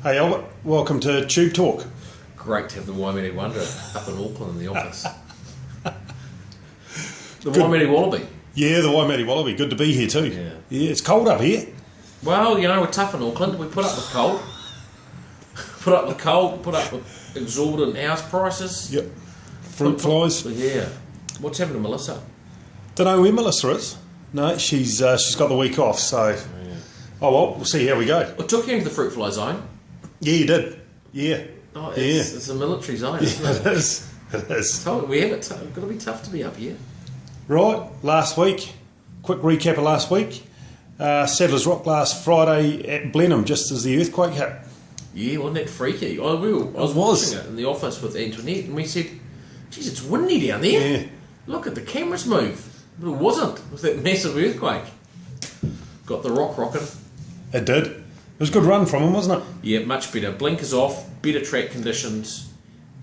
Hey Albert, welcome to Tube Talk. Great to have the Waimea Wonder up in Auckland in the office. The Good. Waimea Wallaby. Yeah, the Waimea Wallaby. Good to be here too. Yeah. It's cold up here. Well, you know, we're tough in Auckland. We put up with cold. Put up with exorbitant house prices. Yep. Fruit flies. Yeah. What's happened to Melissa? Don't know where Melissa is. No, she's got the week off, so... Yeah. Oh well, we'll see how we go. I took you into the fruit fly zone. Yeah, you did. Yeah. Oh, Yeah. it's a military zone, isn't Yeah, it? it is. It is. Told you, we have it. It's got to be tough to be up here. Right, last week. Quick recap of last week. Settlers Rock last Friday at Blenheim, just as the earthquake hit. Yeah, wasn't that freaky? I was watching it in the office with Antoinette, and we said, "Geez, it's windy down there. Yeah. Look at the cameras move." But it wasn't. It was that massive earthquake. Got the rock rocking. It did. It was a good run from him, wasn't it? Yeah, much better. Blinkers off, better track conditions,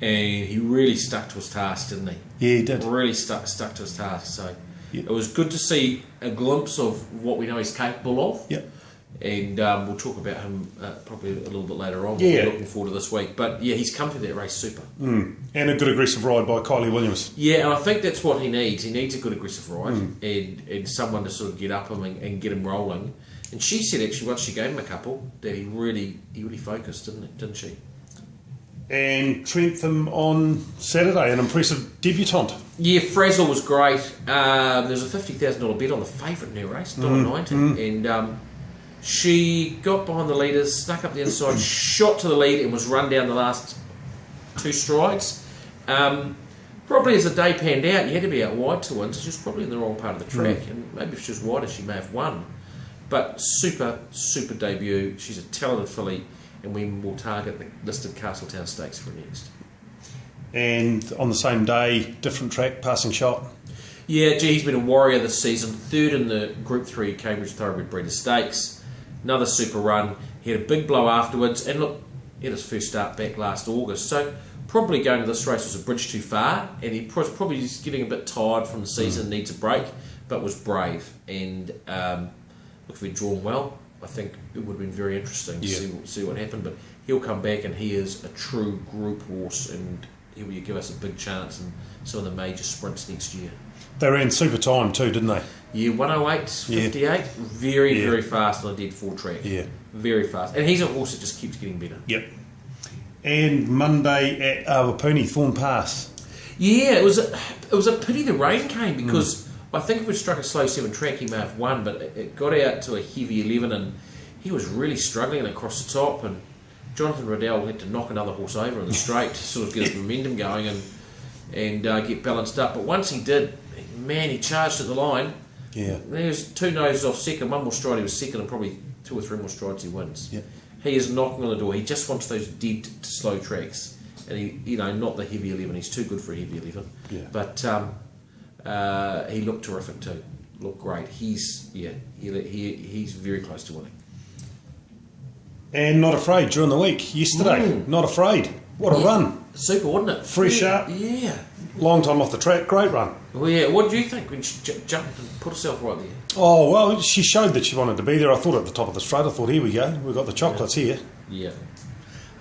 and he really stuck to his task, didn't he? Yeah, he did. Really stuck to his task. So Yeah. it was good to see a glimpse of what we know he's capable of. Yep. And we'll talk about him probably a little bit later on. Yeah. We're looking forward to this week. But yeah, he's come to that race super. And a good aggressive ride by Kylie Williams. Yeah, and I think that's what he needs. He needs a good aggressive ride and someone to sort of get up him and get him rolling. And she said actually once she gave him a couple that he really focused, didn't she? And Trentham on Saturday, an impressive debutante. Yeah, Frazzle was great. There's a $50,000 bet on the favourite in her race, $1.90, and she got behind the leaders, snuck up the inside, shot to the lead, and was run down the last two strides. Probably as the day panned out, you had to be out wide to win, so she was probably in the wrong part of the track, and maybe if she was wider, she may have won. But super debut. She's a talented filly, and we will target the listed Castletown Stakes for next. And on the same day, different track, Passing Shot. Yeah, gee, he's been a warrior this season. Third in the Group 3 Cambridge Thoroughbred Breeders' Stakes. Another super run. He had a big blow afterwards. And look, he had his first start back last August. So probably going to this race was a bridge too far. And he was probably just getting a bit tired from the season, needs a break. But was brave. And look, if he'd drawn well, I think it would have been very interesting to see what happened. But he'll come back, and he is a true group horse. And he will give us a big chance in some of the major sprints next year. They ran super time too, didn't they? Yeah, 108.58, very fast on a dead 4 track. Yeah. Very fast. And he's a horse that just keeps getting better. Yep. And Monday at Awapuni, Thorn Pass. Yeah, it was a pity the rain came because I think if we'd struck a slow 7 track he may have won, but it got out to a heavy 11 and he was really struggling across the top, and Jonathan Riddell had to knock another horse over in the straight to sort of get his momentum going and get balanced up. But once he did, man, he charged at the line. Yeah. There was 2 noses off second, 1 more stride he was second, and probably 2 or 3 more strides he wins. Yep. He is knocking on the door. He just wants those dead to slow tracks, and he, not the heavy 11. He's too good for a heavy 11. Yeah. But he looked terrific too. Looked great. He's very close to winning. And Not Afraid during the week, yesterday. Not Afraid. What a run. Super, wasn't it? Fresh up. Yeah. Long time off the track, great run. Well, yeah. What do you think when she jumped and put herself right there? Oh, well, she showed that she wanted to be there. I thought at the top of the straight, I thought, here we go. We've got the chocolates here. Yeah.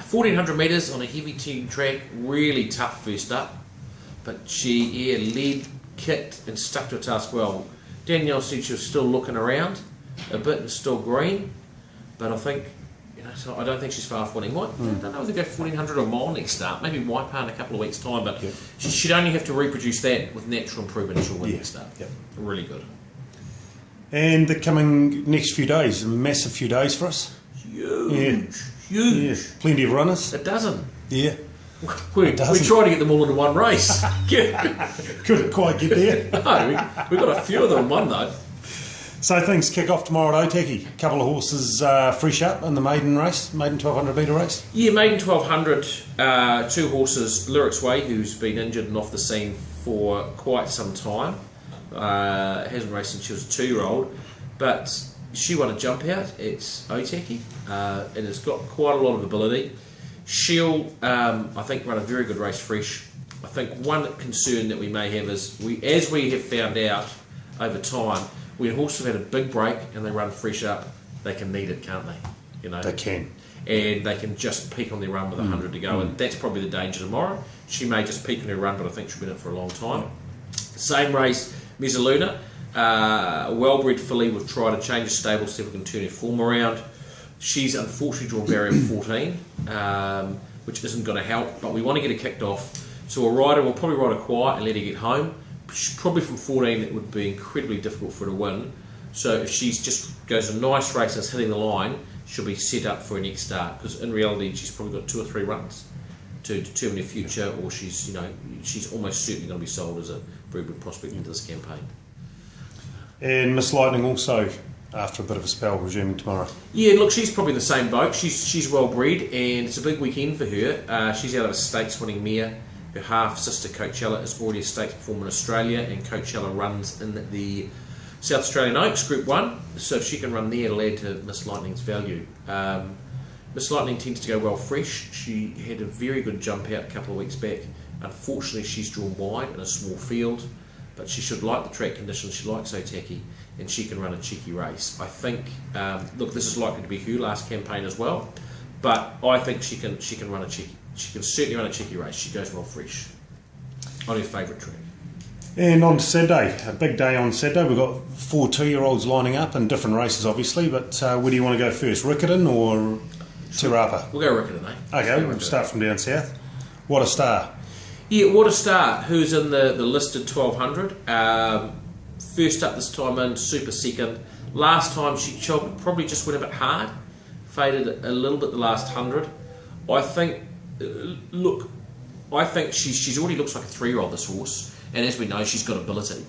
1,400 metres on a heavy team track, really tough first up. But she led, kicked and stuck to her task well. Danielle said she was still looking around a bit and still green. But I think, so I don't think she's far off winning. I don't know if they go 1,400 or more next start. Maybe Waipa in a couple of weeks' time. But she'd only have to reproduce that with natural improvement and she'll win next start. Yep. Really good. And the coming next few days, a massive few days for us. Huge. Yeah. Plenty of runners. A dozen. Yeah. We try to get them all into one race. Couldn't quite get there. No, we've got a few of them in one though. So things kick off tomorrow at Otaki. A couple of horses fresh up in the maiden race, maiden 1,200 metre race. Yeah, maiden 1,200, 2 horses. Lyrics Way, who's been injured and off the scene for quite some time. Hasn't raced since she was a 2-year-old. But she won a jump out at Otaki and it's got quite a lot of ability. She'll, I think, run a very good race fresh. I think one concern that we may have is, as we have found out over time, when horses have had a big break and they run fresh up, they can need it, can't they? You know, They can. and they can just peak on their run with 100 to go, and that's probably the danger tomorrow. She may just peak on her run, but I think she'll be in it for a long time. Same race, Mezzaluna, a well-bred filly. We've tried to change the stable, see if we can turn her form around. She's unfortunately drawn barrier 14, which isn't going to help, but we want to get her kicked off. So a rider will probably ride her quiet and let her get home. Probably from 14, it would be incredibly difficult for her to win. So if she just goes a nice race and is hitting the line, she'll be set up for her next start, because in reality she's probably got 2 or 3 runs to determine her future, or she's almost certainly going to be sold as a very good prospect into this campaign. And Miss Lightning also, after a bit of a spell, resuming tomorrow. Yeah, look, she's probably in the same boat. She's well bred, and it's a big weekend for her. She's out of a stakes winning mare. Her half sister Coachella is already a stakes performer in Australia, and Coachella runs in the South Australian Oaks Group 1, so if she can run there, it'll add to Miss Lightning's value. Miss Lightning tends to go well fresh. She had a very good jump out a couple of weeks back. Unfortunately, she's drawn wide in a small field, but she should like the track conditions. She likes Otaki, and she can run a cheeky race. I think, look, this is likely to be her last campaign as well, but I think she can run a cheeky. She can certainly run a cheeky race. She goes well fresh on her favourite track. And on to Saturday, a big day on Saturday. We've got 4 2-year-olds lining up in different races, obviously, but where do you want to go first, Riccarton or Te Rapa? We'll go Riccarton, eh? Okay, we'll start from down south. What a Star. Yeah, What a Star, who's in the listed 1200. First up this time in, super second. Last time she probably just went a bit hard, faded a little bit the last 100. I think, look, I think she's already looks like a 3-year-old, this horse. And as we know, she's got ability.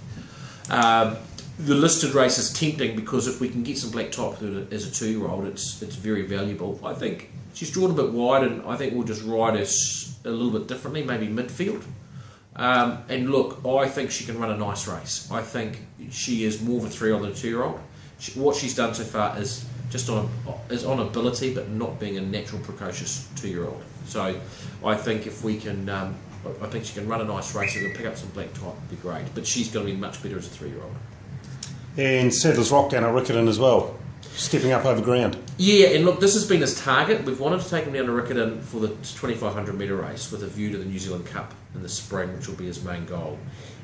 The listed race is tempting because if we can get some black top as a 2-year-old, it's very valuable. I think she's drawn a bit wide, and I think we'll just ride her a little bit differently, maybe midfield. And look, I think she can run a nice race. I think she is more of a 3-year-old than a 2-year-old. What she's done so far is just on ability, but not being a natural precocious 2-year-old. So I think if we can. I think she can run a nice race and pick up some black type would be great, but she's going to be much better as a 3-year-old. And Sadler's Rock down at Riccarton as well, stepping up over ground. Yeah, and look, this has been his target. We've wanted to take him down to Riccarton for the 2,500 metre race with a view to the New Zealand Cup in the spring, which will be his main goal.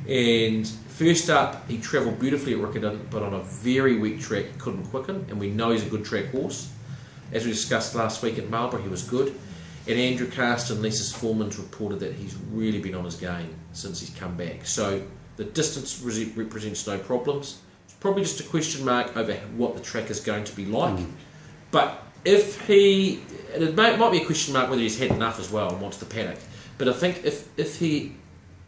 And first up, he travelled beautifully at Riccarton, but on a very weak track, he couldn't quicken, and we know he's a good track horse. As we discussed last week at Marlborough, he was good. And Andrew Carston, Lisa's foreman's reported that he's really been on his game since he's come back. So the distance represents no problems. It's probably just a question mark over what the track is going to be like. But if it might be a question mark whether he's had enough as well and wants the paddock. But I think if he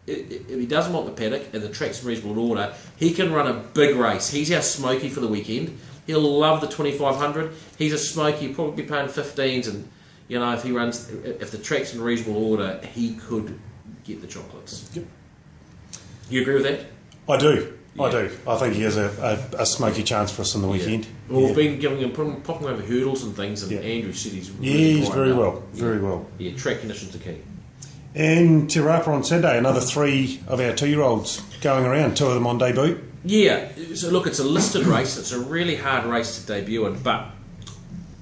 doesn't want the paddock and the track's in reasonable order, he can run a big race. He's our smoky for the weekend. He'll love the 2,500. He's a smoky. He'll probably be paying 15s, and you know, if the track's in reasonable order, he could get the chocolates. Yep. You agree with that? I do. Yeah. I do. I think he has a smoky chance for us on the weekend. Yeah. Well, we've been giving him, popping over hurdles and things, and Andrew said he's really he's very well. Very well. Yeah, track conditions are key. And Te Rapa on Saturday, another 3 of our 2-year-olds going around, 2 of them on debut. Yeah, so look, it's a listed race. It's a really hard race to debut in, but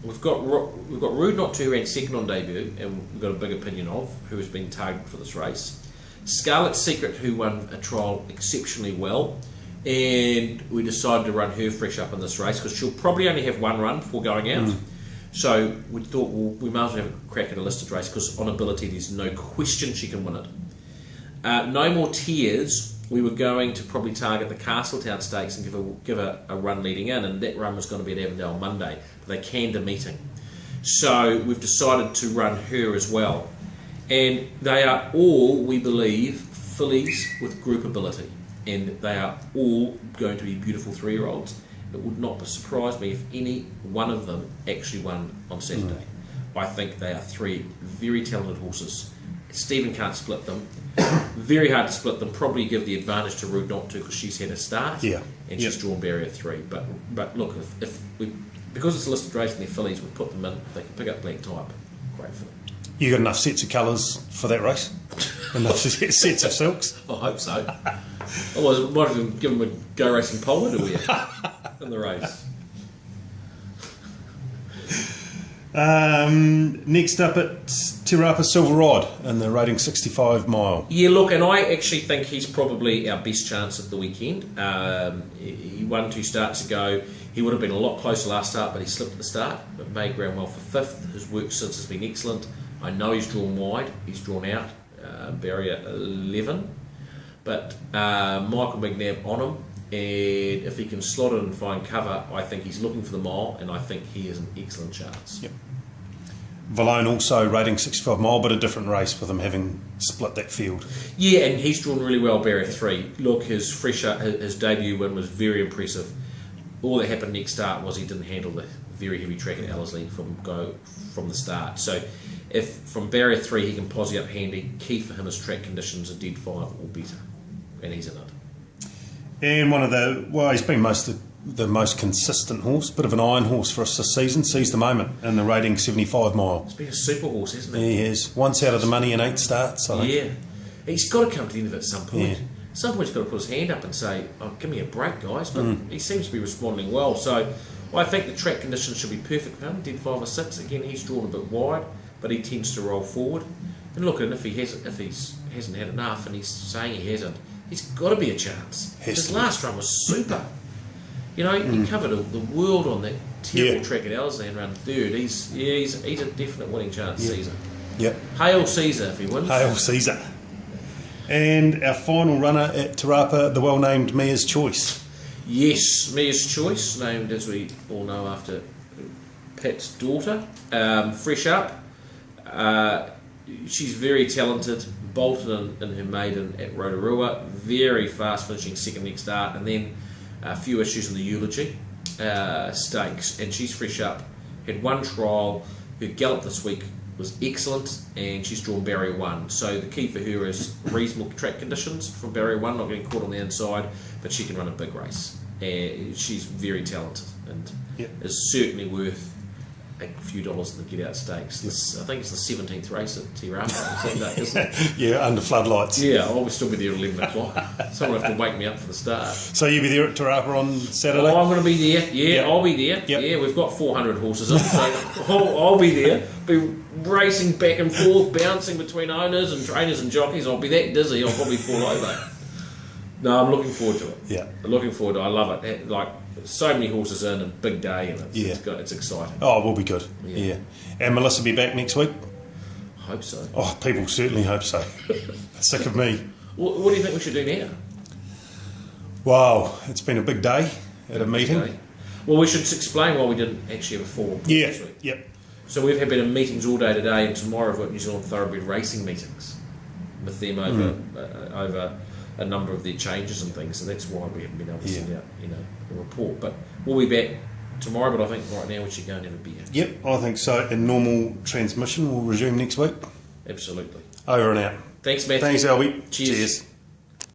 we've got Rude Not 2 ran second on debut, and we've got a big opinion of, who has been targeted for this race. Scarlet Secret, who won a trial exceptionally well, and we decided to run her fresh up in this race because she'll probably only have 1 run before going out. So we thought, well, we might as well have a crack at a listed race because on ability there's no question she can win it. No More Tears, we were going to probably target the Castletown Stakes and give a run leading in, and that run was going to be at Avondale Monday, but they canned a meeting. So we've decided to run her as well. And they are all, we believe, fillies with group ability, and they are all going to be beautiful 3-year-olds. It would not surprise me if any one of them actually won on Saturday. I think they are 3 very talented horses. Stephen can't split them. Very hard to split them. Probably give the advantage to Rude Not to because she's had a start. Yeah. And she's drawn barrier 3. But look, because it's a listed race and they're fillies, we put them in. If they can pick up black type, great for them. You got enough sets of colours for that race? Enough sets of silks? I hope so. Otherwise, we might have given them a Go Racing polo to wear in the race. Next up at Te Rapa Silver Rod in the rating 65 mile. Yeah, look, and I actually think he's probably our best chance of the weekend. He won 2 starts ago. He would have been a lot closer last start, but he slipped at the start, but made ground well for 5th. His work since has been excellent. I know he's drawn wide. He's drawn out, barrier 11. But Michael McNabb on him, and if he can slot it and find cover, I think he's looking for the mile, and I think he has an excellent chance. Yep. Valone also rating 65 mile, but a different race with him having split that field. Yeah, and he's drawn really well, barrier 3. Look, his debut win was very impressive. All that happened next start was he didn't handle the very heavy track at Ellerslie from the start. So if from barrier 3 he can posse up handy, key for him is track conditions a dead 5 or better, and he's in it. And he's been the most consistent horse, bit of an iron horse for us this season, Seize the Moment in the rating 75 mile. He's been a super horse, hasn't he? Yeah, he has. Once out of the money in 8 starts, I think. Yeah. He's got to come to the end of it at some point. Yeah. At some point he's got to put his hand up and say, give me a break, guys. But he seems to be responding well. So I think the track conditions should be perfect for him. Dead 5 or 6. Again, he's drawn a bit wide, but he tends to roll forward. And look, and if he hasn't had enough, and he's saying he hasn't, he's got to be a chance. His last run was super. You know, he covered the world on that terrible track at Ellerslie and ran 3rd. He's a definite winning chance, Caesar. Yep. Hail Caesar if he wins. Hail Caesar. And our final runner at Te Rapa, the well-named Mia's Choice. Yes, Mia's Choice, named, as we all know, after Pat's daughter. Fresh up. She's very talented. Bolted in her maiden at Rotorua. Very fast, finishing 2nd next start. And then a few issues in the Eulogy stakes. And she's fresh up. Had 1 trial. Her gallop this week was excellent, and she's drawn barrier 1. So the key for her is reasonable track conditions from barrier 1, not getting caught on the inside, but she can run a big race. And she's very talented and is certainly worth a few dollars in the get out stakes. I think it's the 17th race at Te Rapa on Saturday, isn't it? Yeah, under floodlights. Yeah, I'll still be there at 11 o'clock. Someone will have to wake me up for the start. So you'll be there at Te Rapa on Saturday? Oh, I'm going to be there. Yeah, I'll be there. Yep. Yeah, we've got 400 horses in, so I'll be there. Be racing back and forth, bouncing between owners and trainers and jockeys. I'll be that dizzy, I'll probably fall over. No, I'm looking forward to it. Yeah. I'm looking forward to it. I love it. Like, so many horses in, a big day, and it's exciting. Oh, it will be good. Yeah. And Melissa will be back next week? I hope so. Oh, people certainly hope so. Sick of me. What do you think we should do now? Wow, it's been a big day at a meeting. Okay. Well, we should explain why we didn't actually have a forum this week. Yep. So we've been in meetings all day today, and tomorrow we've got New Zealand Thoroughbred Racing meetings with them over a number of their changes and things, and that's why we haven't been able to send out a report. But we'll be back tomorrow, but I think right now we should go and have a beer. Yep, I think so. And normal transmission will resume next week. Absolutely. Over and out. Thanks, Matthew. Thanks, Albie. Cheers.